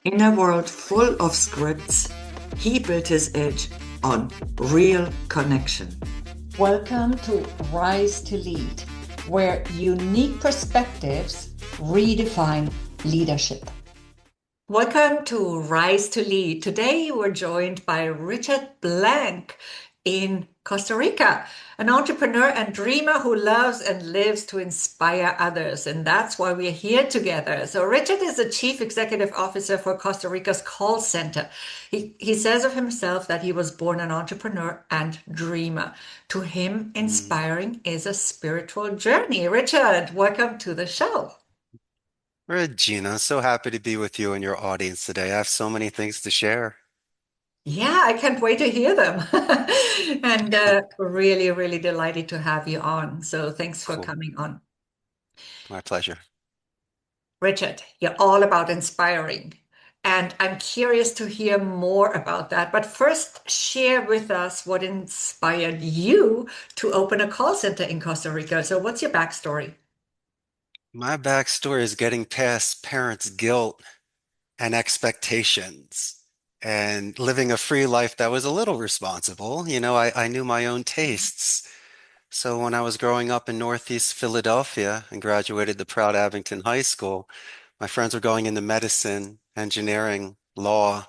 In a world full of scripts, he built his edge on real connection. Welcome to Rise to Lead, where unique perspectives redefine leadership. Welcome to Rise to Lead. Today we're joined by Richard Blank in Costa Rica, an entrepreneur and dreamer who loves and lives to inspire others. And that's why we're here together. So Richard is the Chief Executive Officer for Costa Rica's call center. He says of himself that he was born an entrepreneur and dreamer. To him, Mm. inspiring is a spiritual journey. Richard, welcome to the show. Regina, so happy to be with you and your audience today. I have so many things to share. Yeah, I can't wait to hear them. And really, really delighted to have you on. So thanks for Cool. coming on. My pleasure. Richard, you're all about inspiring. And I'm curious to hear more about that. But first, share with us what inspired you to open a call center in Costa Rica. So, what's your backstory? My backstory is getting past parents' guilt and expectations and living a free life that was a little responsible. I knew my own tastes. So when I was growing up in Northeast Philadelphia and graduated the proud Abington High School, my friends were going into medicine, engineering, law.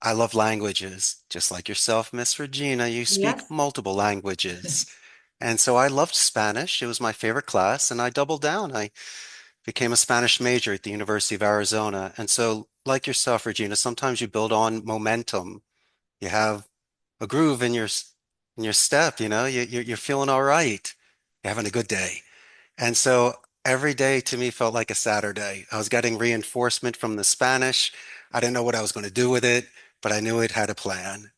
I love languages, just like yourself, Miss Regina. You speak Yes. multiple languages. And so I loved Spanish. It was my favorite class, and I doubled down. I became a Spanish major at the University of Arizona. And so, like yourself, Regina, sometimes you build on momentum. You have a groove in your step, you're feeling all right. You're having a good day. And so every day to me felt like a Saturday. I was getting reinforcement from the Spanish. I didn't know what I was going to do with it, but I knew it had a plan.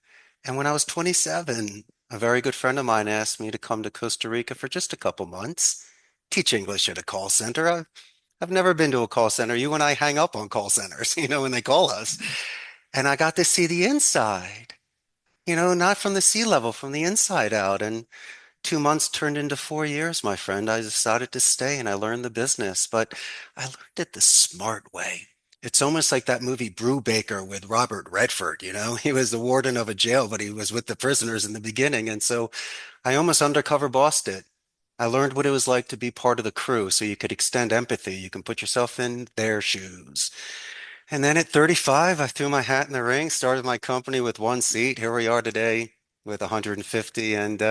And when I was 27, a very good friend of mine asked me to come to Costa Rica for just a couple months, teach English at a call center. I've never been to a call center. You and I hang up on call centers, when they call us. And I got to see the inside, not from the sea level, from the inside out. And 2 months turned into 4 years, my friend. I decided to stay and I learned the business, but I learned it the smart way. It's almost like that movie Brubaker with Robert Redford, He was the warden of a jail, but he was with the prisoners in the beginning. And so I almost undercover bossed it. I learned what it was like to be part of the crew so you could extend empathy. You can put yourself in their shoes. And then at 35, I threw my hat in the ring, started my company with one seat. Here we are today with 150. And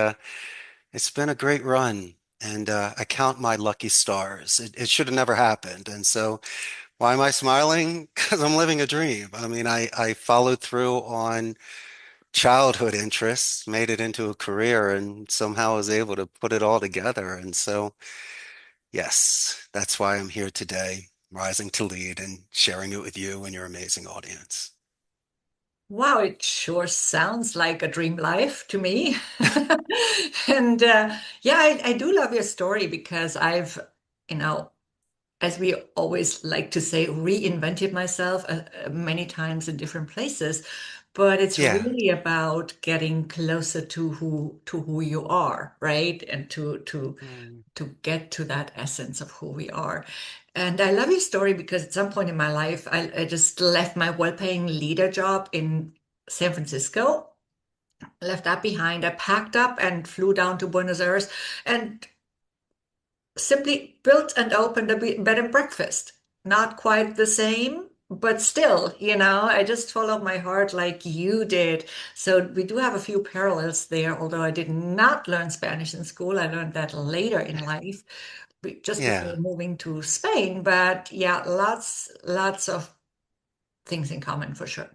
it's been a great run, and I count my lucky stars. It should have never happened. And so, why am I smiling? Because I'm living a dream. I mean, I followed through on childhood interests, made it into a career, and somehow was able to put it all together. And so, yes, that's why I'm here today, rising to lead and sharing it with you and your amazing audience. Wow, it sure sounds like a dream life to me. And yeah, I do love your story because I've, you know, as we always like to say, reinvented myself many times in different places. But it's Yeah, really about getting closer to who you are, right? And mm, to get to that essence of who we are. And I love your story because at some point in my life, I just left my well-paying leader job in San Francisco, left that behind. I packed up and flew down to Buenos Aires and simply built and opened a bed and breakfast. Not quite the same, but still, I just followed my heart like you did. So we do have a few parallels there, although I did not learn Spanish in school. I learned that later in life, just before yeah. moving to Spain. But yeah, lots of things in common for sure.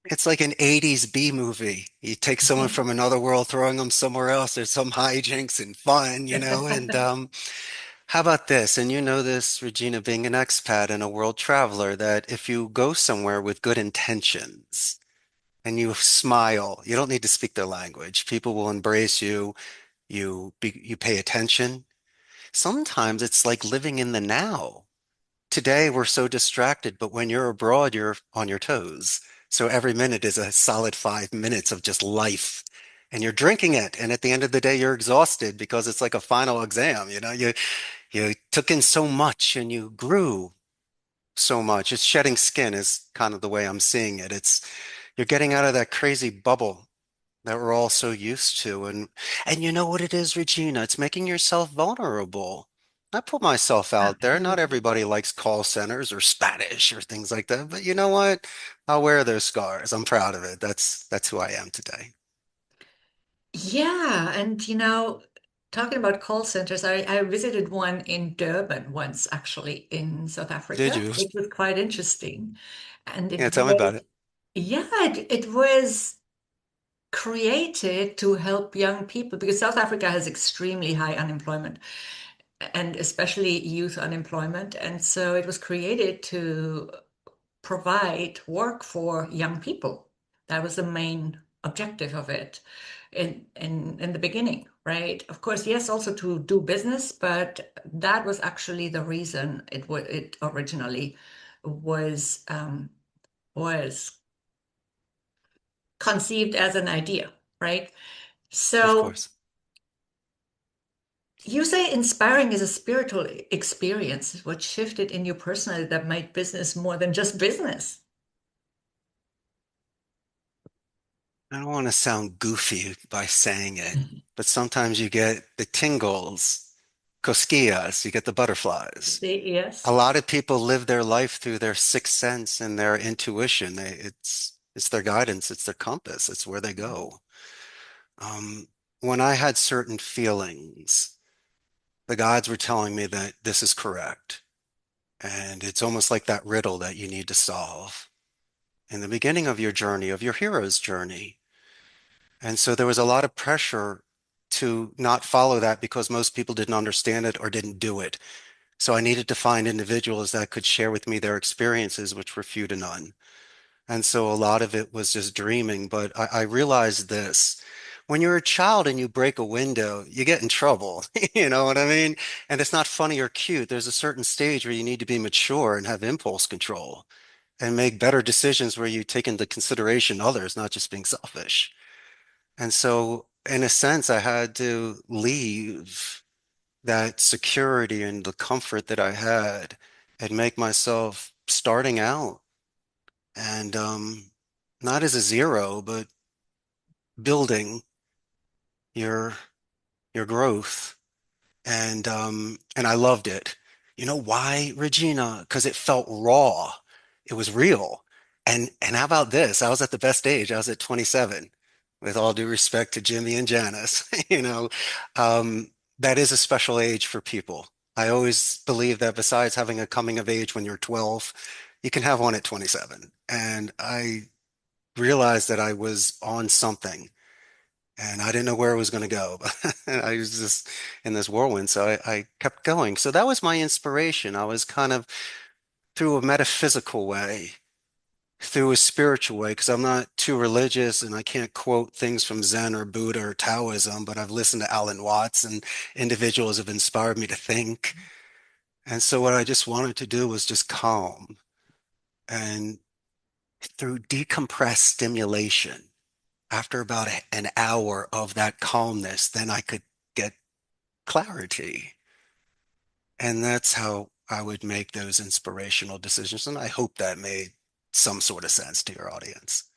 It's like an 80s B movie. You take someone from another world, throwing them somewhere else. There's some hijinks and fun, And how about this? And you know this, Regina, being an expat and a world traveler, that if you go somewhere with good intentions and you smile, you don't need to speak their language. People will embrace you. You pay attention. Sometimes it's like living in the now. Today we're so distracted, but when you're abroad, you're on your toes. So every minute is a solid 5 minutes of just life. And you're drinking it. And at the end of the day, you're exhausted because it's like a final exam. You took in so much and you grew. so much. It's shedding skin is kind of the way I'm seeing it. It's you're getting out of that crazy bubble that we're all so used to. And you know what it is, Regina? It's making yourself vulnerable. I put myself out there. Not Absolutely. everybody likes call centers or Spanish or things like that, but you know what? I'll wear those scars. I'm proud of it. That's who I am today. Yeah, and talking about call centers, I visited one in Durban once, actually, in South Did Africa, you? which was quite interesting. And Yeah, tell me about it. yeah, it was created to help young people because South Africa has extremely high unemployment and especially youth unemployment. And so it was created to provide work for young people. That was the main objective of it in the beginning, right? Of course, yes, also to do business, but that was actually the reason it originally was was conceived as an idea, right? Of So course. you say inspiring is a spiritual experience. What shifted in you personally that made business more than just business? I don't want to sound goofy by saying it, but sometimes you get the tingles, cosquillas, you get the butterflies. See, A yes. lot of people live their life through their sixth sense and their intuition. It's their guidance, it's their compass, it's where they go. Um, when I had certain feelings, the gods were telling me that this is correct. And it's almost like that riddle that you need to solve in the beginning of your journey, of your hero's journey. And so there was a lot of pressure to not follow that because most people didn't understand it or didn't do it. So I needed to find individuals that could share with me their experiences, which were few to none. And so a lot of it was just dreaming. But I realized this. When you're a child and you break a window, you get in trouble. You know what I mean? And it's not funny or cute. There's a certain stage where you need to be mature and have impulse control and make better decisions where you take into consideration others, not just being selfish. And so, in a sense, I had to leave that security and the comfort that I had and make myself starting out and not as a zero, but building your your growth. And I loved it. You know why, Regina? Because it felt raw. It was real. And how about this? I was at the best age. I was at 27, with all due respect to Jimmy and Janice. Um, that is a special age for people. I always believe that besides having a coming of age when you're 12, you can have one at 27. And I realized that I was on something and I didn't know where it was going to go. But I was just in this whirlwind, so I kept going. So that was my inspiration. I was kind of through a metaphysical way, through a spiritual way, because I'm not too religious and I can't quote things from Zen or Buddha or Taoism, but I've listened to Alan Watts and individuals have inspired me to think. And so what I just wanted to do was just calm and through decompressed stimulation. After about an hour of that calmness, then I could get clarity. And that's how I would make those inspirational decisions. And I hope that made some sort of sense to your audience.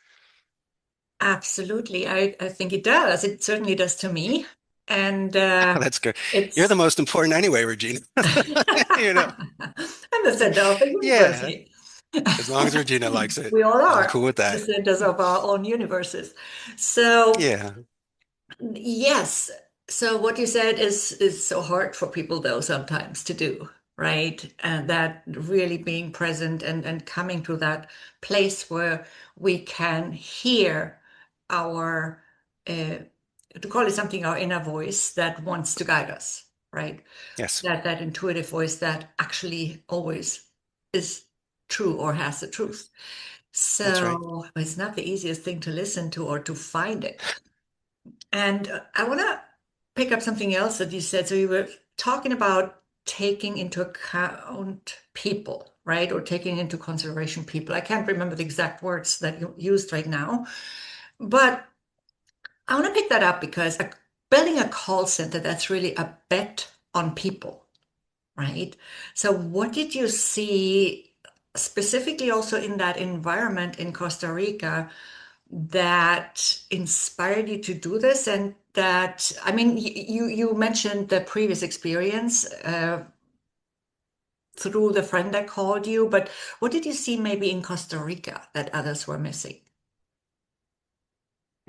Absolutely. I think it does. It certainly does to me. And That's good. You're the it's most important anyway, Regina. You know, I'm the center of the universe. yeah. Hey. As long as Regina likes it, We all I'm are cool with the that. centers of our own universes. So Yeah. yes. So what you said is so hard for people though sometimes to do, right? And that really being present and coming to that place where we can hear our to call it something, our inner voice that wants to guide us, right? Yes, That intuitive voice that actually always is true or has the truth. that's right. So it's not the easiest thing to listen to or to find it. And I want to pick up something else that you said. So you were talking about taking into account people, right? Or taking into consideration people. I can't remember the exact words that you used right now, but I want to pick that up because building a call center, that's really a bet on people, right? So what did you see? specifically also in that environment in Costa Rica that inspired you to do this? And that, I mean, you mentioned the previous experience through the friend that called you, but what did you see maybe in Costa Rica that others were missing?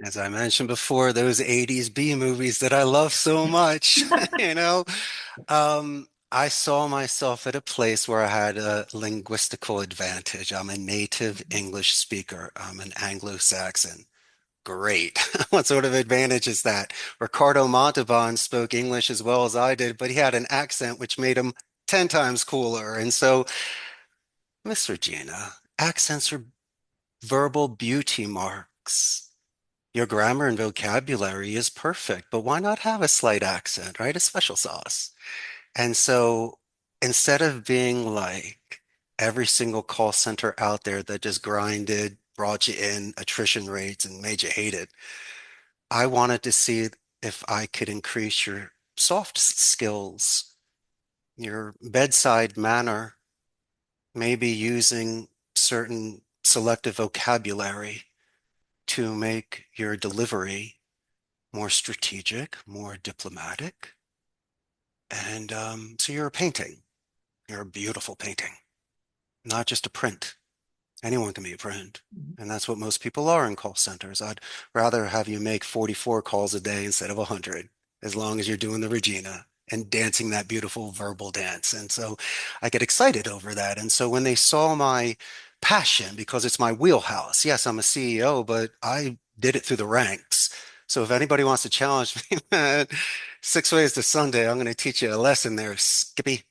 As I mentioned before, those 80s B movies that I love so much, you know, I saw myself at a place where I had a linguistical advantage. I'm a native English speaker. I'm an Anglo-Saxon. Great. What sort of advantage is that? Ricardo Montalban spoke English as well as I did, but he had an accent which made him 10 times cooler. And so, Miss Regina, accents are verbal beauty marks. Your grammar and vocabulary is perfect, but why not have a slight accent, right? A special sauce. And so instead of being like every single call center out there that just grinded, brought you in attrition rates and made you hate it, I wanted to see if I could increase your soft skills, your bedside manner, maybe using certain selective vocabulary to make your delivery more strategic, more diplomatic. And so you're a painting. You're a beautiful painting, not just a print. Anyone can be a print. And that's what most people are in call centers. I'd rather have you make 44 calls a day instead of 100, as long as you're doing the Regina and dancing that beautiful verbal dance. And so I get excited over that. And so when they saw my passion, because it's my wheelhouse, yes, I'm a CEO, but I did it through the ranks. So if anybody wants to challenge me, man, 6 ways to Sunday, I'm going to teach you a lesson there, Skippy.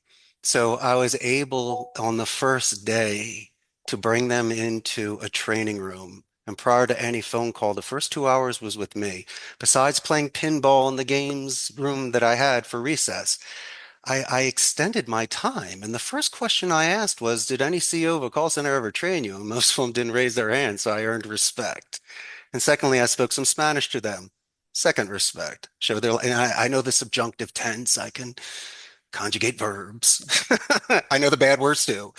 So I was able on the first day to bring them into a training room. And prior to any phone call, the first 2 hours was with me. Besides playing pinball in the games room that I had for recess, I extended my time. And the first question I asked was, did any CEO of a call center ever train you? And most of them didn't raise their hand, so I earned respect. And secondly, I spoke some Spanish to them. Second, respect. Show their, and I know the subjunctive tense. I can conjugate verbs. I know the bad words too.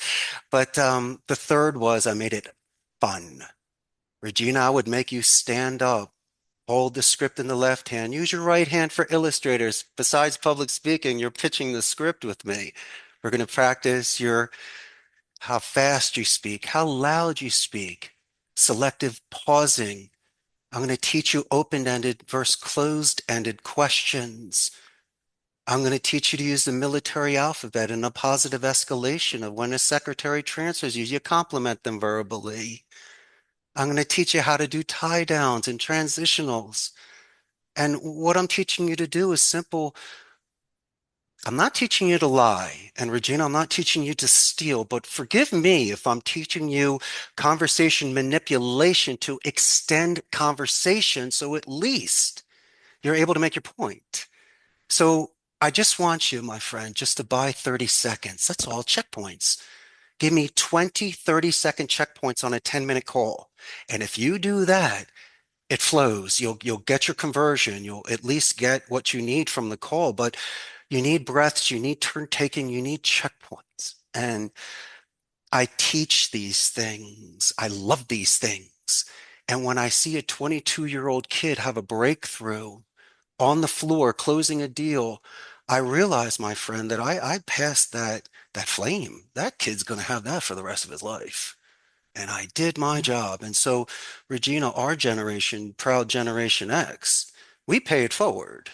But the third was I made it fun. Regina, I would make you stand up, hold the script in the left hand, use your right hand for illustrators. Besides public speaking, you're pitching the script with me. We're going to practice your how fast you speak, how loud you speak, selective pausing. I'm going to teach you open-ended versus closed-ended questions. I'm going to teach you to use the military alphabet and a positive escalation of when a secretary transfers you, you compliment them verbally. I'm going to teach you how to do tie downs and transitionals. And what I'm teaching you to do is simple. I'm not teaching you to lie. And Regina, I'm not teaching you to steal, but forgive me if I'm teaching you conversation manipulation to extend conversation so at least you're able to make your point. So I just want you, my friend, just to buy 30 seconds. That's all, checkpoints. Give me 20, 30-second checkpoints on a 10-minute call. And if you do that, it flows. You'll get your conversion. You'll at least get what you need from the call, but you need breaths, you need turn taking, you need checkpoints. And I teach these things. I love these things. And when I see a 22-year-old kid have a breakthrough on the floor closing a deal, I realize, my friend, that I passed that flame. That kid's going to have that for the rest of his life. And I did my job. And so, Regina, our generation, proud Generation X, we pay it forward.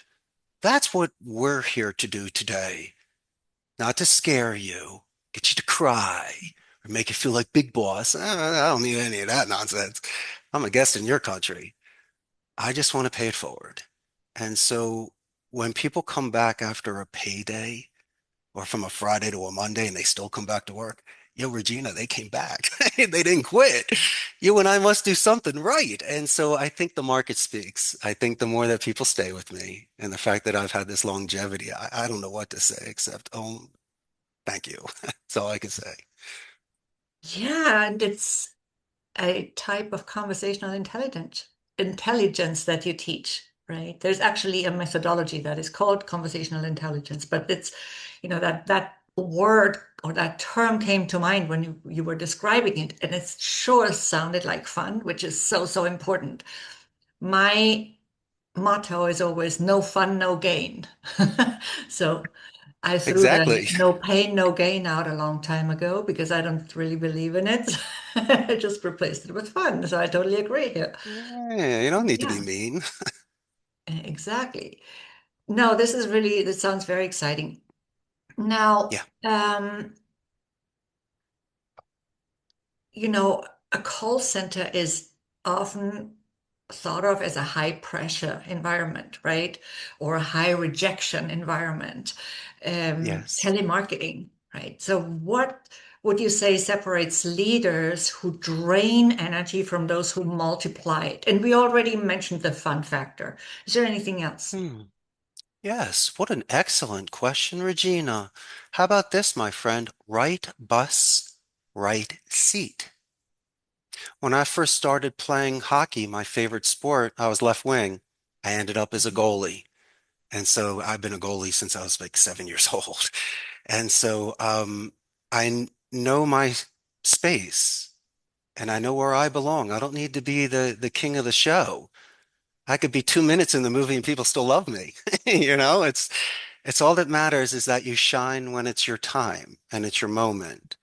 That's what we're here to do today. Not to scare you, get you to cry, or make you feel like big boss. I don't need any of that nonsense. I'm a guest in your country. I just want to pay it forward. And so when people come back after a payday or from a Friday to a Monday and they still come back to work, yo, Regina, they came back. They didn't quit. You and I must do something right. And so I think the market speaks. I think the more that people stay with me and the fact that I've had this longevity, I don't know what to say except, oh, thank you. That's all I can say. Yeah, and it's a type of conversational intelligence that you teach, right? There's actually a methodology that is called conversational intelligence, but it's, that word or that term came to mind when you were describing it, and it sure sounded like fun, which is so, so important. My motto is always no fun, no gain. So I threw the Exactly. no pain, no gain out a long time ago because I don't really believe in it. I just replaced it with fun. So I totally agree here. Yeah, you don't need to be Yeah, mean. exactly. No, this sounds very exciting. Now, Yeah. a call center is often thought of as a high pressure environment, right? Or a high rejection environment, Yes. telemarketing, right? So, what would you say separates leaders who drain energy from those who multiply it? And we already mentioned the fun factor. Is there anything else? Hmm. Yes. What an excellent question, Regina. How about this, my friend? Right bus, right seat. When I first started playing hockey, my favorite sport, I was left wing. I ended up as a goalie. And so I've been a goalie since I was like 7 years old. And so know my space and I know where I belong. I don't need to be the king of the show. I could be 2 minutes in the movie and people still love me. You know, it's all that matters is that you shine when it's your time and it's your moment.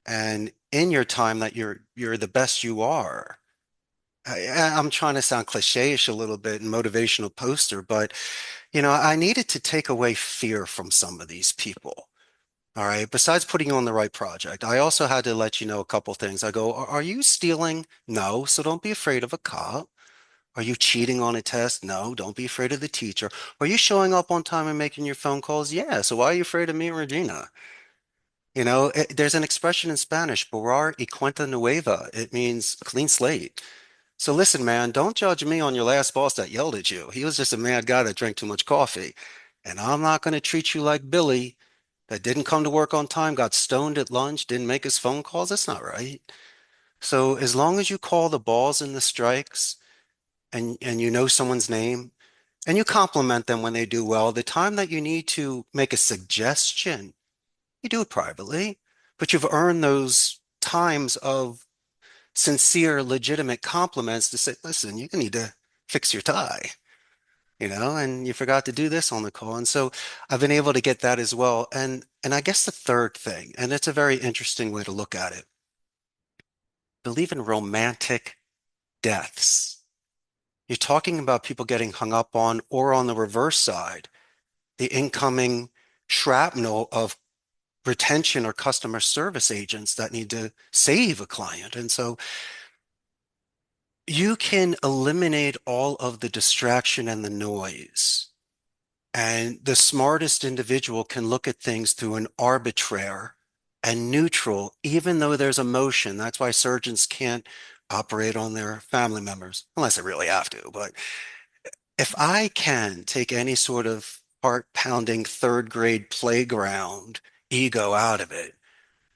And in your time that you're the best you are. I'm trying to sound cliche-ish a little bit and motivational poster, but I needed to take away fear from some of these people. All right. Besides putting you on the right project, I also had to let you know a couple things. I go, are you stealing? No. So don't be afraid of a cop. Are you cheating on a test? No. Don't be afraid of the teacher. Are you showing up on time and making your phone calls? Yeah. So why are you afraid of me and Regina? There's an expression in Spanish, borrar y cuenta nueva. It means clean slate. So listen, man, don't judge me on your last boss that yelled at you. He was just a mad guy that drank too much coffee. And I'm not going to treat you like Billy that didn't come to work on time, got stoned at lunch, didn't make his phone calls. That's not right. So as long as you call the balls and the strikes and you know someone's name and you compliment them when they do well, the time that you need to make a suggestion, you do it privately, but you've earned those times of sincere, legitimate compliments to say, listen, you need to fix your tie, and you forgot to do this on the call. And so I've been able to get that as well. And I guess the third thing, and it's a very interesting way to look at it, believe in romantic deaths. You're talking about people getting hung up on, or on the reverse side, the incoming shrapnel of retention or customer service agents that need to save a client. And so you can eliminate all of the distraction and the noise. And the smartest individual can look at things through an arbitrary and neutral, even though there's emotion. That's why surgeons can't operate on their family members unless they really have to. But if I can take any sort of heart pounding third grade playground ego out of it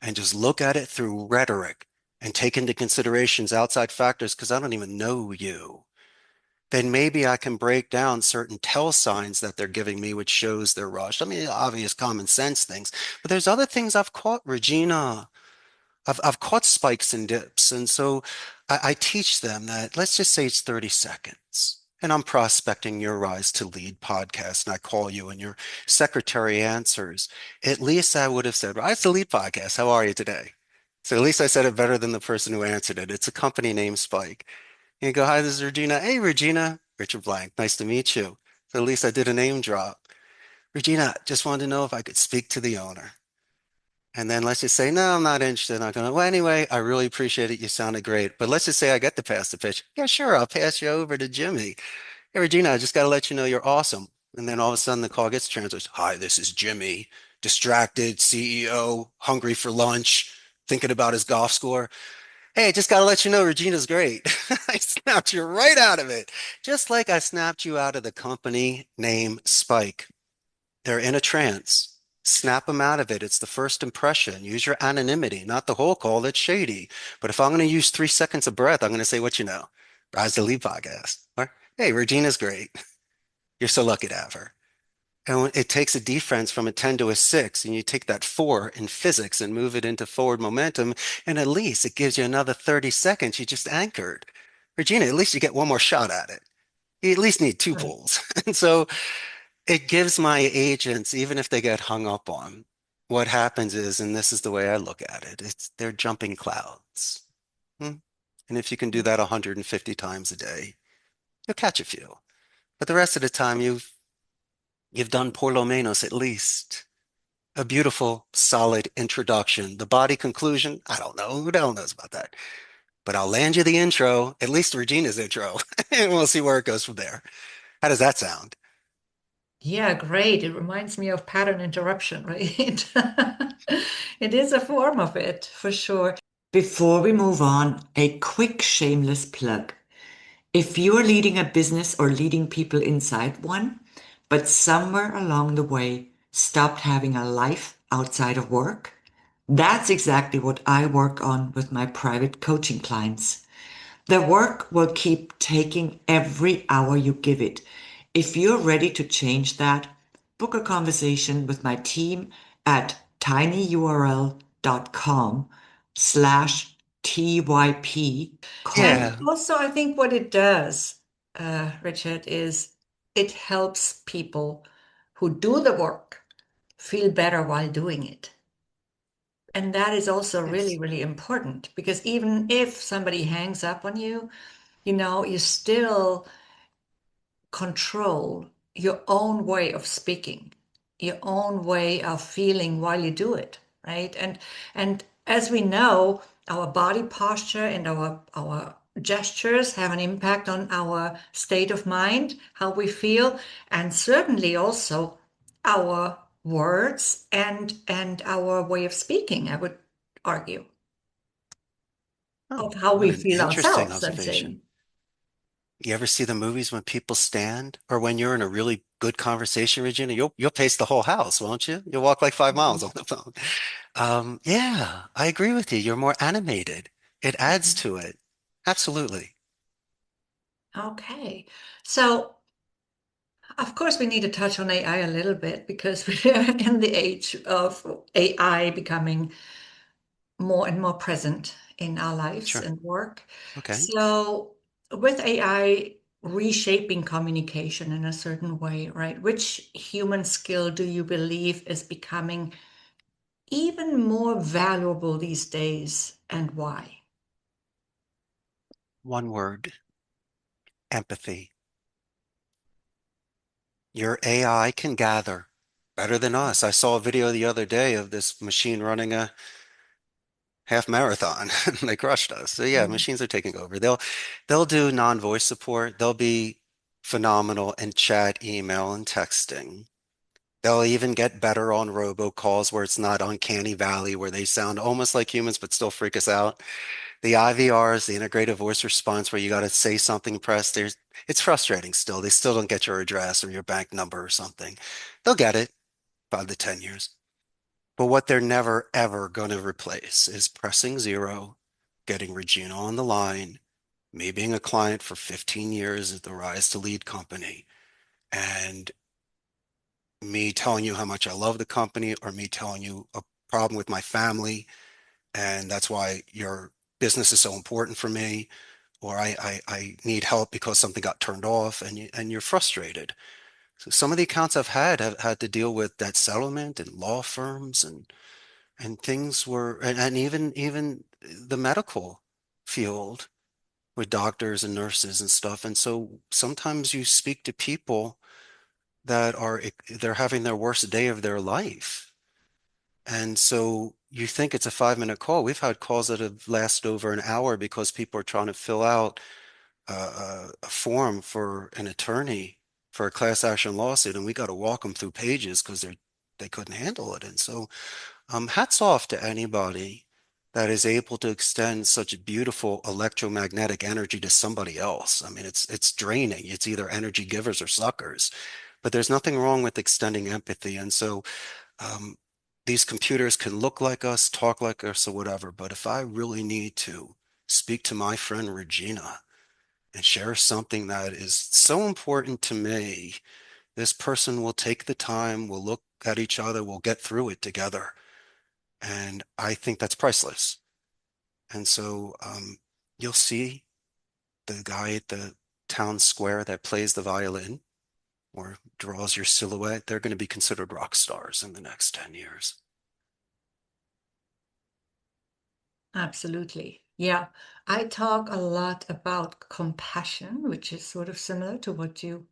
and just look at it through rhetoric and take into considerations outside factors because I don't even know you, then maybe I can break down certain tell signs that they're giving me, which shows they're rushed. I mean, obvious common sense things, but there's other things I've caught, Regina. I've caught spikes and dips. And so I teach them that let's just say it's 30 seconds. And I'm prospecting your Rise to Lead podcast, and I call you, and your secretary answers. At least I would have said, Rise to Lead podcast, how are you today? So at least I said it better than the person who answered it. It's a company name Spike. And you go, hi, this is Regina. Hey, Regina. Richard Blank, nice to meet you. So at least I did a name drop. Regina, just wanted to know if I could speak to the owner. And then let's just say, no, I'm not interested. I'm not going to. Well, anyway, I really appreciate it. You sounded great. But let's just say I get to pass the pitch. Yeah, sure. I'll pass you over to Jimmy. Hey, Regina, I just got to let you know you're awesome. And then all of a sudden the call gets transferred. Hi, this is Jimmy, distracted CEO, hungry for lunch, thinking about his golf score. Hey, just got to let you know Regina's great. I snapped you right out of it. Just like I snapped you out of the company name Spike. They're in a trance. Snap them out of it. It's the first impression. Use your anonymity, not the whole call that's shady. But if I'm going to use 3 seconds of breath, I'm going to say what you know. Rise to Lead podcast. Or, hey, Regina's great. You're so lucky to have her. And it takes a defense from a 10 to a 6, and you take that 4 in physics and move it into forward momentum, and at least it gives you another 30 seconds. You just anchored. Regina, at least you get one more shot at it. You at least need two Right. pulls. And so it gives my agents, even if they get hung up on, what happens is, and this is the way I look at it, it's they're jumping clouds. Hmm. And if you can do that 150 times a day, you'll catch a few. But the rest of the time, you've done por lo menos at least a beautiful, solid introduction. The body conclusion, I don't know. Who the hell knows about that? But I'll land you the intro, at least Regina's intro, and we'll see where it goes from there. How does that sound? Yeah, great. It reminds me of pattern interruption, right? It is a form of it, for sure. Before we move on, a quick shameless plug. If you're leading a business or leading people inside one, but somewhere along the way stopped having a life outside of work, that's exactly what I work on with my private coaching clients. The work will keep taking every hour you give it. If you're ready to change that, book a conversation with my team at tinyurl.com/TYP. And Yeah, also, I think what it does, Richard, is it helps people who do the work feel better while doing it. And that is also really, yes. really important because even if somebody hangs up on you, you still control your own way of speaking, your own way of feeling while you do it, right? And as we know, our body posture and our gestures have an impact on our state of mind, how we feel, and certainly also our words and our way of speaking, I would argue, Oh, of how what we an feel interesting ourselves, I'm saying. observation. You ever see the movies when people stand, or when you're in a really good conversation, Regina? You'll pace the whole house, won't you? You'll walk like 5 miles on the phone. Yeah, I agree with you. You're more animated. It adds to it. Absolutely. Okay. So, of course, we need to touch on AI a little bit because we are in the age of AI becoming more and more present in our lives Sure. and work. Okay. So, with AI reshaping communication in a certain way, right? Which human skill do you believe is becoming even more valuable these days and why? One word, empathy. Your AI can gather better than us. I saw a video the other day of this machine running a half marathon. They crushed us. So yeah, Mm. machines are taking over. They'll do non-voice support. They'll be phenomenal in chat, email, and texting. They'll even get better on robocalls where it's not uncanny valley, where they sound almost like humans but still freak us out. The IVRs, the integrated voice response, where you got to say something, press, it's frustrating still. They still don't get your address or your bank number or something. They'll get it 5 to 10 years. But what they're never, ever going to replace is pressing zero, getting Regina on the line, me being a client for 15 years at the Rise to Lead company, and me telling you how much I love the company, or me telling you a problem with my family, and that's why your business is so important for me, or I need help because something got turned off, and you're frustrated. So some of the accounts I've had have had to deal with debt settlement and law firms, and things were, and even the medical field with doctors and nurses and stuff. And so sometimes you speak to people that they're having their worst day of their life. And so you think it's a 5 minute call. We've had calls that have lasted over an hour because people are trying to fill out a form for an attorney for a class action lawsuit, and we got to walk them through pages because they couldn't handle it. And so hats off to anybody that is able to extend such beautiful electromagnetic energy to somebody else. I mean, it's draining. It's either energy givers or suckers, but there's nothing wrong with extending empathy. And so um, these computers can look like us, talk like us, or whatever. But if I really need to speak to my friend Regina and share something that is so important to me, This person will take the time, we'll look at each other, we'll get through it together. And I think that's priceless. And so you'll see the guy at the town square that plays the violin or draws your silhouette, they're going to be considered rock stars in the next 10 years. Absolutely. Yeah. I talk a lot about compassion, which is sort of similar to what you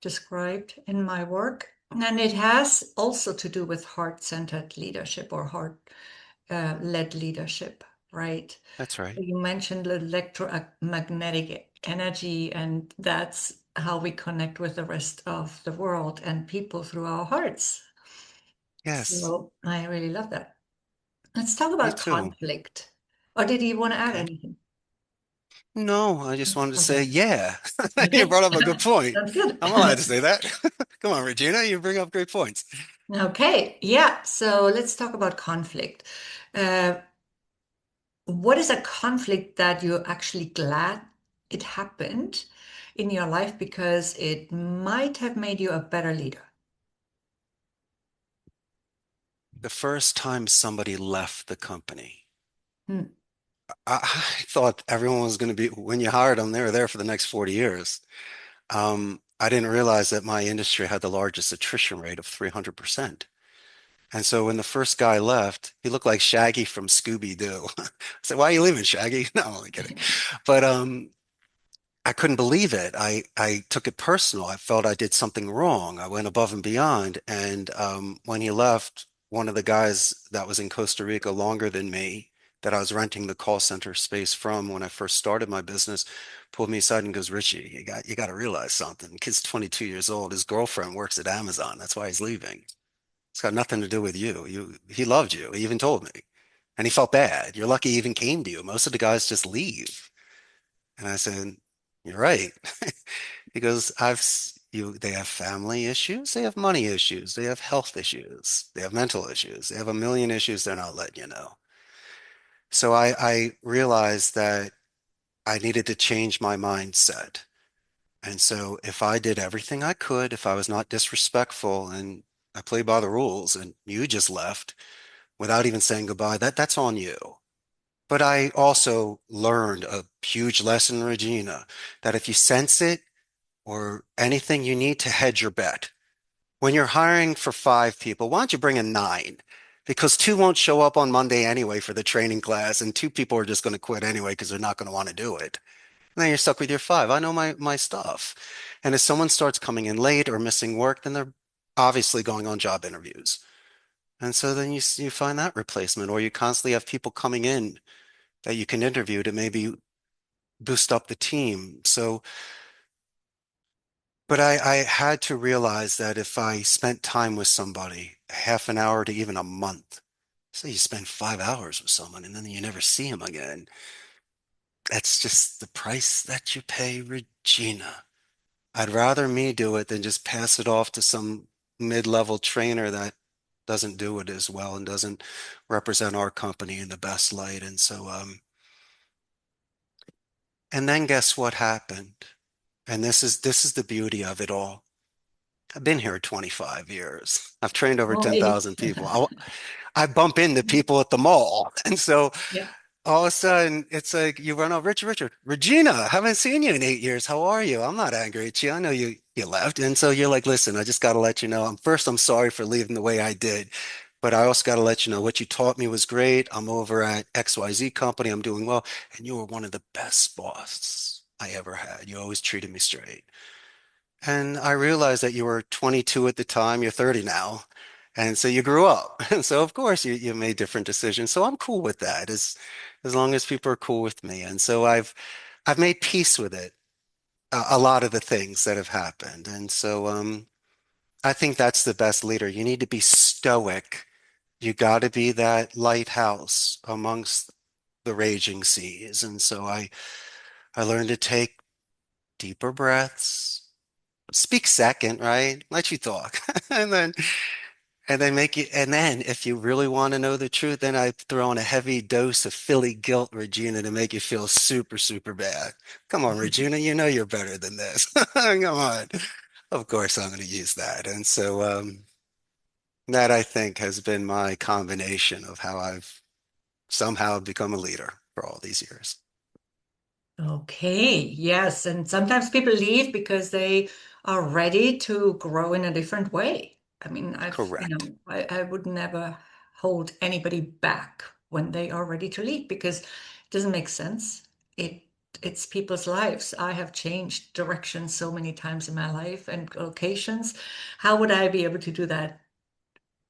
described in my work. And it has also to do with heart-centered leadership or heart-led leadership, right? That's right. You mentioned electromagnetic energy, and that's how we connect with the rest of the world and people through our hearts. Yes, So I really love that. Let's talk me about too. conflict. Or did you want to add Okay. anything? No, I just wanted to say, Okay. yeah. You Okay. brought up a good point. Sounds good. I'm allowed to say that. Come on, Regina, you bring up great points. Okay. Yeah. So let's talk about conflict. Uh, what is a conflict that you're actually glad it happened in your life because it might have made you a better leader? The first time somebody left the company, Hmm. I thought everyone was going to be, when you hired them, they were there for the next 40 years. I didn't realize that my industry had the largest attrition rate of 300%. And so when the first guy left, he looked like Shaggy from Scooby-Doo. I said, "Why are you leaving, Shaggy?" No, I'm only kidding. But I couldn't believe it. I took it personal. I felt I did something wrong. I went above and beyond. And when he left, one of the guys that was in Costa Rica longer than me, that I was renting the call center space from when I first started my business, pulled me aside and goes, "Richie, you got to realize something. The kid's 22 years old. His girlfriend works at Amazon. That's why he's leaving. It's got nothing to do with you. He loved you. He even told me, and he felt bad. You're lucky he even came to you. Most of the guys just leave." And I said, "You're right." He goes, they have family issues, they have money issues, they have health issues, they have mental issues, they have a million issues they're not letting you know. So I realized that I needed to change my mindset. And so if I did everything I could, if I was not disrespectful and I played by the rules and you just left without even saying goodbye, that's on you. But I also learned a huge lesson, Regina, that if you sense it, or anything you need to hedge your bet. When you're hiring for 5 people, why don't you bring in 9? Because 2 won't show up on Monday anyway for the training class, and 2 people are just going to quit anyway because they're not going to want to do it. And then you're stuck with your 5. I know my stuff. And if someone starts coming in late or missing work, then they're obviously going on job interviews. And so then you find that replacement, or you constantly have people coming in that you can interview to maybe boost up the team. So but I had to realize that if I spent time with somebody, half an hour to even a month, say you spend 5 hours with someone and then you never see him again, that's just the price that you pay, Regina. I'd rather me do it than just pass it off to some mid-level trainer that doesn't do it as well and doesn't represent our company in the best light. And so, and then guess what happened? And this is the beauty of it all. I've been here 25 years. I've trained over Right. 10,000 people. I bump into people at the mall. And so Yeah. all of a sudden, it's like you run over, Richard, Regina, haven't seen you in 8 years. How are you? I'm not angry at you. I know you left. And so you're like, listen, I just got to let you know. I'm sorry for leaving the way I did. But I also got to let you know what you taught me was great. I'm over at XYZ company. I'm doing well. And you were one of the best boss I ever had. You always treated me straight. And I realized that you were 22 at the time, you're 30 now. And so you grew up. And so of course you made different decisions. So I'm cool with that as long as people are cool with me. And so I've made peace with it, a lot of the things that have happened. And so I think that's the best leader. You need to be stoic. You got to be that lighthouse amongst the raging seas. And so I learned to take deeper breaths, speak second, right? Let you talk. And then make you and then if you really want to know the truth, then I throw in a heavy dose of Philly guilt, Regina, to make you feel super, super bad. Come on, Regina, you know you're better than this. Come on. of course I'm going to use that. And so that I think has been my combination of how I've somehow become a leader for all these years. Okay, yes. And sometimes people leave because they are ready to grow in a different way. I mean, Correct. I would never hold anybody back when they are ready to leave because it doesn't make sense. It it's people's lives. I have changed direction so many times in my life and locations. How would I be able to do that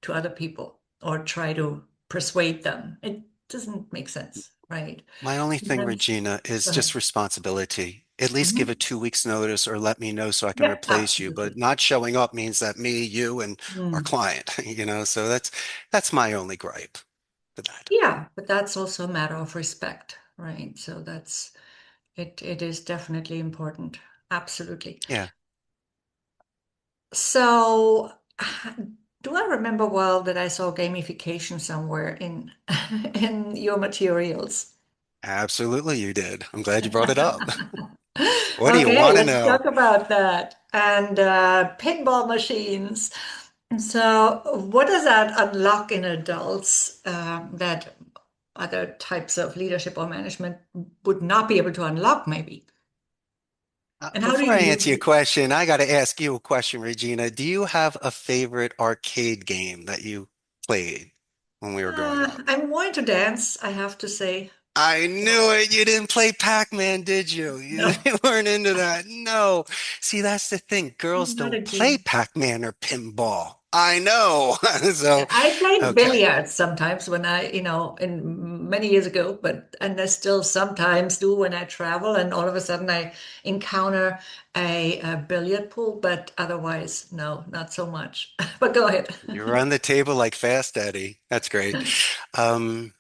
to other people or try to persuade them? It doesn't make sense, right? My only thing, Sometimes, Regina, is go just ahead. responsibility. At least give a Mhm. 2 weeks notice or let me know so I can Yeah, replace you. But absolutely. not showing up means that me, you, and our Mm. client, so that's my only gripe for that. Yeah, but that's also a matter of respect, right? So that's it is definitely important. Absolutely. Yeah, So do I remember well that I saw gamification somewhere in in your materials? absolutely you did. I'm glad you brought it up. What do you Okay, want to let's know? talk about that. And pinball machines. So, what does that unlock in adults that other types of leadership or management would not be able to unlock, maybe? And how do Before you I use answer your it? question, I got to ask you a question, Regina. Do you have a favorite arcade game that you played when we were growing up? I'm more into dance, I have to say. I knew it. You didn't play Pac-Man, did you? You No, you weren't into that. No. See, that's the thing. Girls I'm not a don't play game. Pac-Man or pinball. I know. So, I played okay. billiards sometimes when in many years ago, but and I still sometimes do when I travel, and all of a sudden I encounter a billiard pool, but otherwise, no, not so much. But go ahead. You run the table like Fast Eddie. That's great. Um,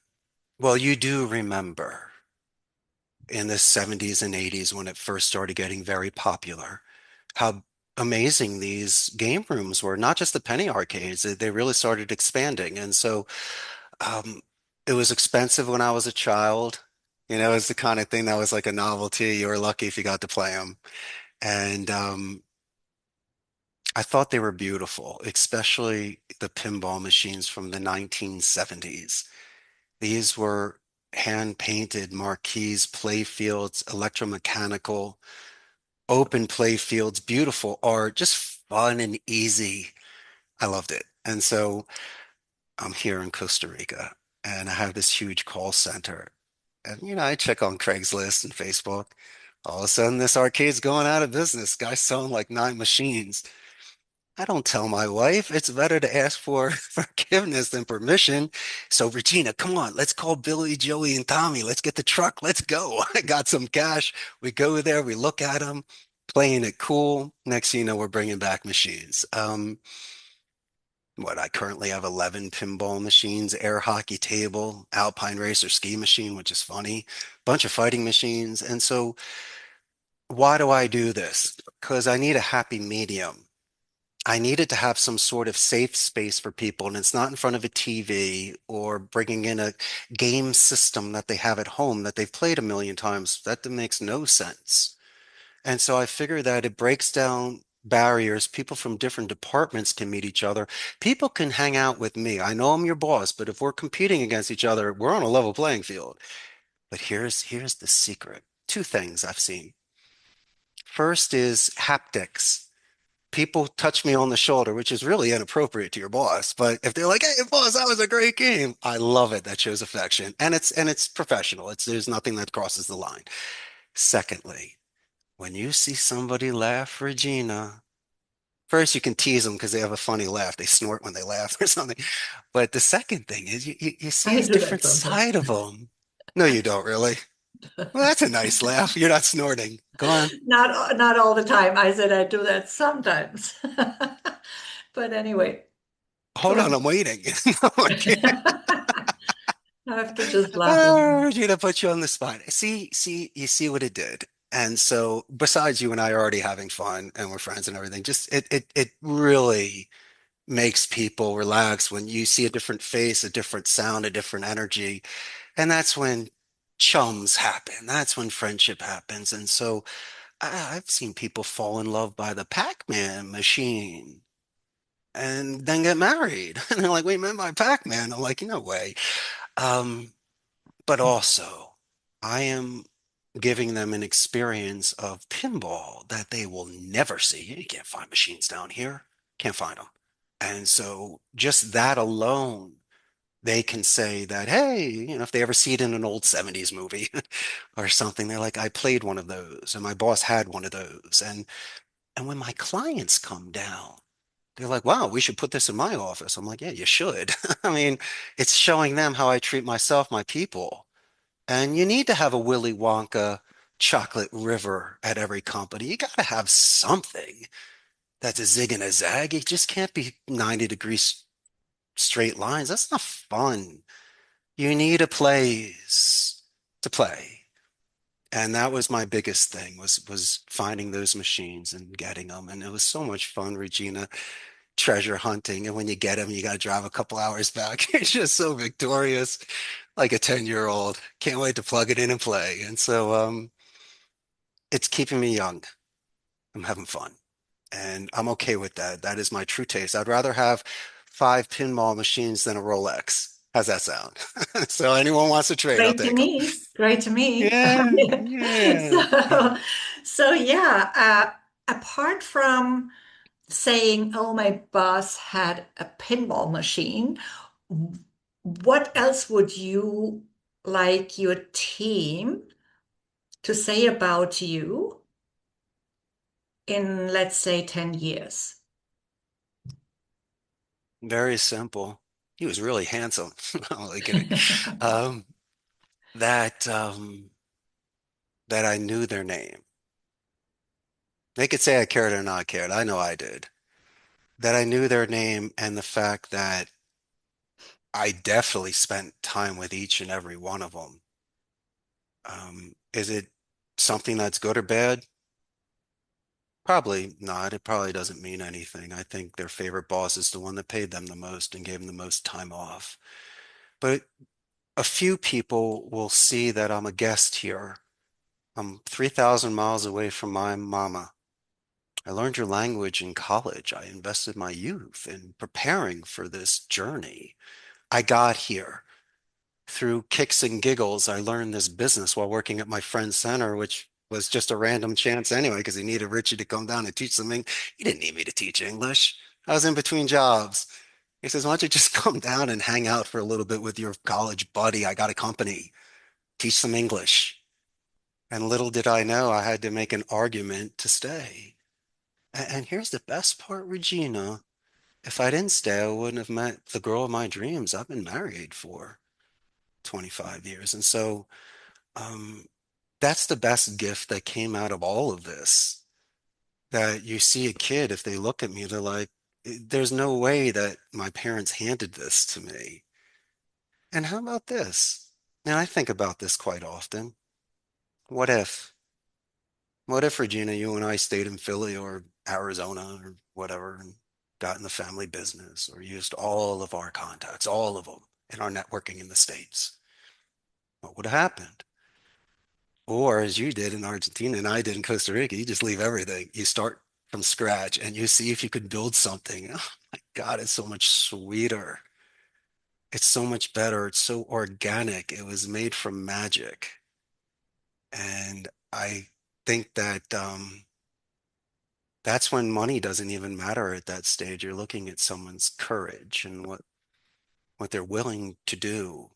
well, you do remember in the 70s and 80s when it first started getting very popular, how amazing these game rooms were, not just the penny arcades, they really started expanding. And so um, it was expensive when I was a child. It's the kind of thing that was like a novelty. You were lucky if you got to play them. And I thought they were beautiful, especially the pinball machines from the 1970s. These were hand painted marquees, play fields, electromechanical, open play fields, beautiful art, just fun and easy. I loved it. And so I'm here in Costa Rica and I have this huge call center. And, I check on Craigslist and Facebook. All of a sudden, this arcade's going out of business. Guy's selling like 9 machines. I don't tell my wife. It's better to ask for forgiveness than permission. So, Regina, come on, let's call Billy, Joey, and Tommy. Let's get the truck. Let's go. I got some cash. We go there, we look at them, playing it cool. Next thing you know, we're bringing back machines. I currently have 11 pinball machines, air hockey table, alpine racer ski machine, which is funny, bunch of fighting machines. And so, why do I do this? Because I need a happy medium. I needed to have some sort of safe space for people, and it's not in front of a TV or bringing in a game system that they have at home that they've played a million times. That makes no sense. And so I figure that it breaks down barriers. People from different departments can meet each other. People can hang out with me. I know I'm your boss, but if we're competing against each other, we're on a level playing field. But here's the secret. Two things I've seen. First is haptics. People touch me on the shoulder, which is really inappropriate to your boss. But if they're like, "Hey, boss, that was a great game," I love it. That shows affection, and it's professional. There's nothing that crosses the line. Secondly, when you see somebody laugh, Regina, first you can tease them because they have a funny laugh. They snort when they laugh or something. But the second thing is you see I this do that different sometimes. side of them. No, you don't really. Well, that's a nice laugh. You're not snorting. Go on. Not all the time. I said I do that sometimes. But anyway, go Hold on, ahead. I'm waiting. No, okay. I have to just laugh. Oh, Regina put you on the spot. You see what it did. And so besides you and I are already having fun and we're friends and everything, just it really makes people relax when you see a different face, a different sound, a different energy. And that's when chums happen. That's when friendship happens. And so I've seen people fall in love by the Pac-Man machine and then get married. And they're like, wait, man, by Pac-Man. I'm like, no way. Um, but also, I am giving them an experience of pinball that they will never see. You can't find machines down here. Can't find them. And so just that alone, they can say that, hey, if they ever see it in an old 70s movie or something, they're like, I played one of those, and my boss had one of those. And when my clients come down, they're like, wow, we should put this in my office. I'm like, yeah, you should. I mean, it's showing them how I treat myself, my people. And you need to have a Willy Wonka chocolate river at every company. You got to have something that's a zig and a zag. It just can't be 90 degrees straight lines. That's not fun. You need a place to play. And that was my biggest thing was finding those machines and getting them. And it was so much fun, Regina, treasure hunting. And when you get them, you got to drive a couple hours back. It's just so victorious, like a 10-year-old. Can't wait to plug it in and play. And so it's keeping me young. I'm having fun. And I'm okay with that. That is my true taste. I'd rather have 5 pinball machines than a Rolex. How's that sound? So anyone wants to trade, I'll Great to take them. me. Great to me. Yeah, yeah. So, so yeah, apart from saying, oh, my boss had a pinball machine, what else would you like your team to say about you in, let's say, 10 years? Very simple. He was really handsome. I'm only kidding. Um, that I knew their name. They could say I cared or not cared. I know I did. That I knew their name and the fact that I definitely spent time with each and every one of them. Is it something that's good or bad? Probably not. It probably doesn't mean anything. I think their favorite boss is the one that paid them the most and gave them the most time off. But a few people will see that I'm a guest here. I'm 3,000 miles away from my mama. I learned your language in college. I invested my youth in preparing for this journey. I got here through kicks and giggles. I learned this business while working at my friend's center, which was just a random chance anyway, because he needed Richie to come down and teach something. He didn't need me to teach English. I was in between jobs. He says, why don't you just come down and hang out for a little bit with your college buddy? I got a company. Teach some English. And little did I know I had to make an argument to stay. And here's the best part, Regina. If I didn't stay, I wouldn't have met the girl of my dreams. I've been married for 25 years. And so um, that's the best gift that came out of all of this. That you see a kid, if they look at me, they're like, there's no way that my parents handed this to me. And how about this? Now, I think about this quite often. What if? What if, Regina, you and I stayed in Philly or Arizona or whatever and got in the family business or used all of our contacts, all of them, in our networking in the States? What would have happened? Or as you did in Argentina and I did in Costa Rica, you just leave everything. You start from scratch and you see if you could build something. Oh my God, it's so much sweeter. It's so much better. It's so organic. It was made from magic. And I think that that's when money doesn't even matter at that stage. You're looking at someone's courage and what they're willing to do.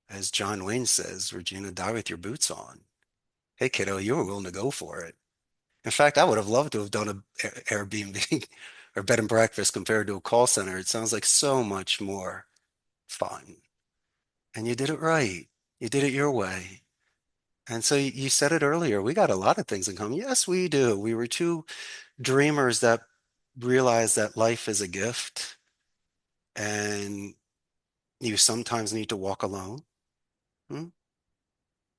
As John Wayne says, Regina, die with your boots on. Hey, kiddo, you were willing to go for it. In fact, I would have loved to have done a Airbnb or bed and breakfast compared to a call center. It sounds like so much more fun. And you did it right. You did it your way. And so you said it earlier, we got a lot of things in common. Yes, we do. We were two dreamers that realized that life is a gift and you sometimes need to walk alone. Hmm?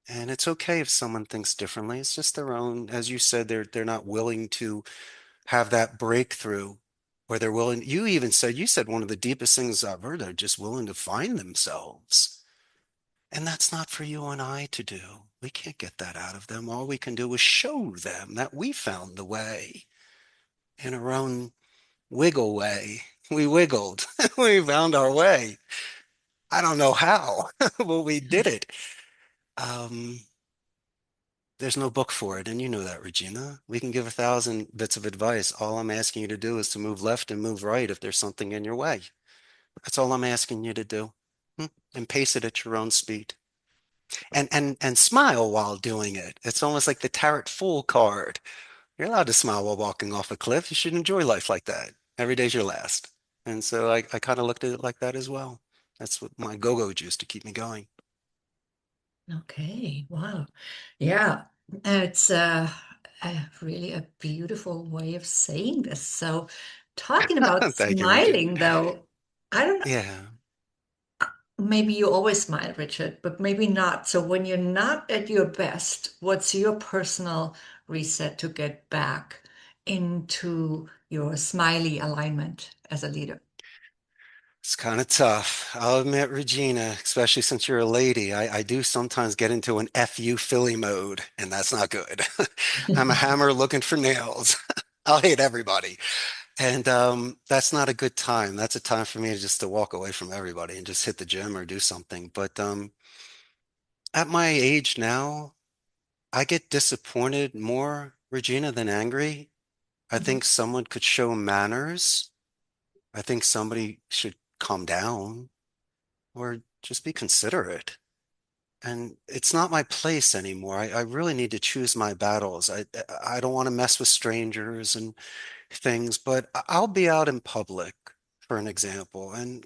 And it's okay if someone thinks differently. It's just their own, as you said, they're not willing to have that breakthrough where they're willing. You said one of the deepest things I've heard, they're just willing to find themselves. And that's not for you and I to do. We can't get that out of them. All we can do is show them that we found the way in our own wiggle way. We wiggled. We found our way. I don't know how, but we did it. Um, there's no book for it, and you know that, Regina. We can give 1,000 bits of advice. All I'm asking you to do is to move left and move right if there's something in your way. That's all I'm asking you to do. And pace it at your own speed. And smile while doing it. It's almost like the Tarot Fool card. You're allowed to smile while walking off a cliff. You should enjoy life like that. Every day's your last. And so I kind of looked at it like that as well. That's what my go-go juice to keep me going. Okay, wow. Yeah, it's really a beautiful way of saying this. So, talking about Thank you, Regina. smiling, though, I don't know, Yeah. maybe you always smile, Richard, but maybe not. So, when you're not at your best, what's your personal reset to get back into your smiley alignment as a leader? It's kind of tough. I'll admit, Regina, especially since you're a lady, I do sometimes get into an FU Philly mode, and that's not good. I'm a hammer looking for nails. I'll hate everybody. And that's not a good time. That's a time for me to just to walk away from everybody and just hit the gym or do something. But at my age now, I get disappointed more, Regina, than angry. I Mhm. think someone could show manners. I think somebody should calm down or just be considerate. And it's not my place anymore. I really need to choose my battles. I don't want to mess with strangers and things, but I'll be out in public, for an example. And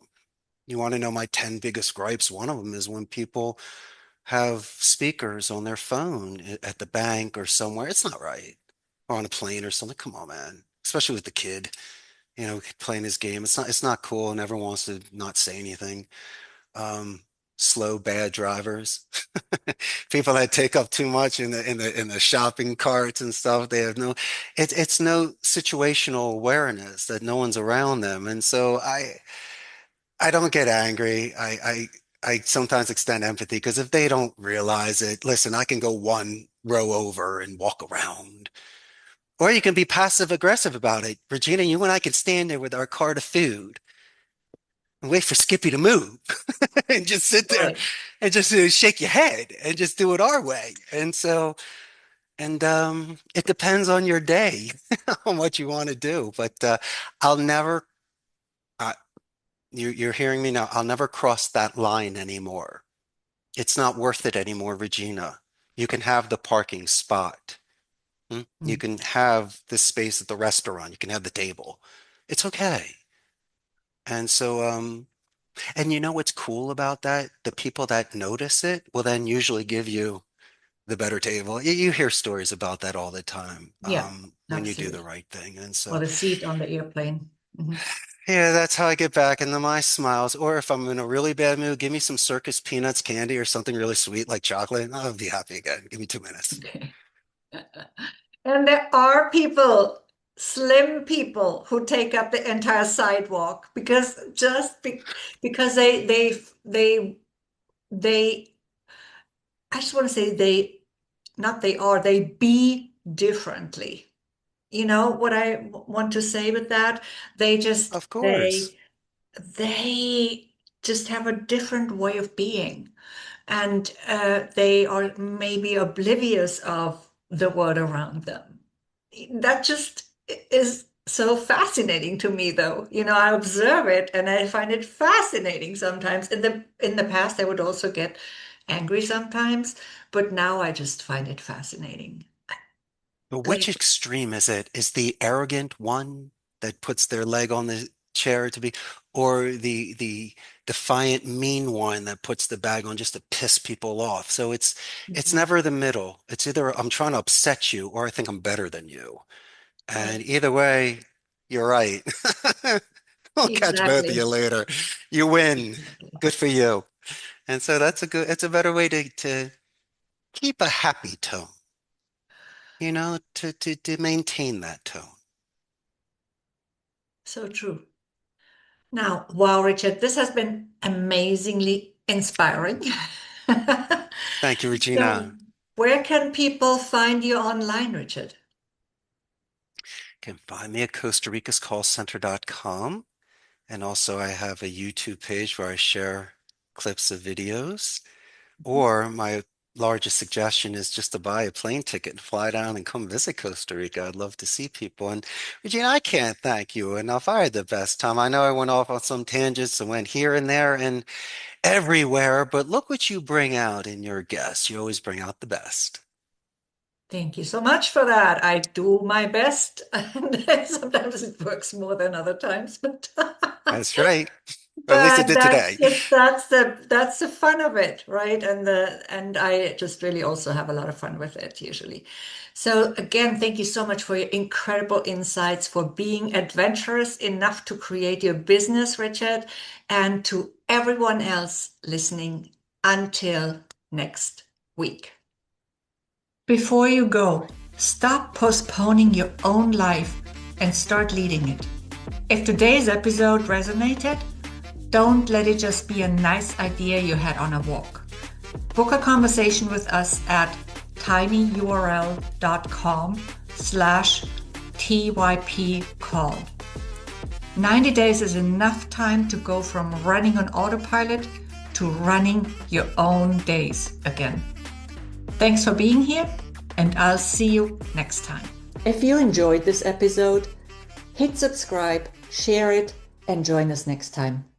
you want to know my 10 biggest gripes? One of them is when people have speakers on their phone at the bank or somewhere. It's not right. Or on a plane or something. Come on, man. Especially with the kid, playing his game. It's not cool and everyone wants to not say anything. Um, Slow, bad drivers. People that take up too much in the shopping carts and stuff. They have it's no situational awareness that no one's around them. And so I don't get angry. I sometimes extend empathy because if they don't realize it, listen, I can go one row over and walk around. Or you can be passive aggressive about it. Regina, you and I can stand there with our cart of food and wait for Skippy to move and just sit there Right. and just shake your head and just do it our way. And so, and it depends on your day on what you want to do. But I'll never, uh, you're hearing me now, I'll never cross that line anymore. It's not worth it anymore, Regina. You can have the parking spot. You Mm. can have the space at the restaurant. You can have the table. It's okay. And so, and you know what's cool about that? The people that notice it will then usually give you the better table. You hear stories about that all the time, Yeah, when you do the absolutely. right thing. And Or so, the seat on the airplane. Mhm. yeah, that's how I get back into my smiles. Or if I'm in a really bad mood, give me some Circus Peanuts candy or something really sweet like chocolate, and I'll be happy again. Give me 2 minutes. Okay. And there are people, slim people, who take up the entire sidewalk because because they I just want to say not they are, they be differently. You know what I want to say with that? They just Of course. they just have a different way of being, and they are maybe oblivious of the world around them. That just is so fascinating to me, though. I observe it and I find it fascinating sometimes. In the past, I would also get angry sometimes, but now I just find it fascinating. But which Like, extreme is it? Is the arrogant one that puts their leg on the chair to be, or the defiant, mean one that puts the bag on just to piss people off? So it's mhm, never the middle. It's either I'm trying to upset you or I think I'm better than you. right, And either way, you're right. I'll catch both of you exactly, later. You win. exactly. Good for you. And so it's a better way to keep a happy tone, to maintain that tone. So true. Now, wow, Richard, this has been amazingly inspiring. Thank you, So, Regina. Where can people find you online, Richard? You can find me at CostaRicasCallCenter.com. And also I have a YouTube page where I share clips of videos. Or my largest suggestion is just to buy a plane ticket and fly down and come visit Costa Rica. I'd love to see people. And Regina, I can't thank you enough. I had the best time. I know I went off on some tangents and went here and there and everywhere, but look what you bring out in your guests. You always bring out the best. Thank you so much for that. I do my best, and sometimes it works more than other times, but That's right. Or at least it but did today. that's the fun of it, right? And I just really also have a lot of fun with it usually. So again, thank you so much for your incredible insights, for being adventurous enough to create your business, Richard, and to everyone else listening. Until next week. Before you go, stop postponing your own life and start leading it. If today's episode resonated, don't let it just be a nice idea you had on a walk. Book a conversation with us at tinyurl.com/TYP call. 90 days is enough time to go from running on autopilot to running your own days again. Thanks for being here, and I'll see you next time. If you enjoyed this episode, hit subscribe, share it, and join us next time.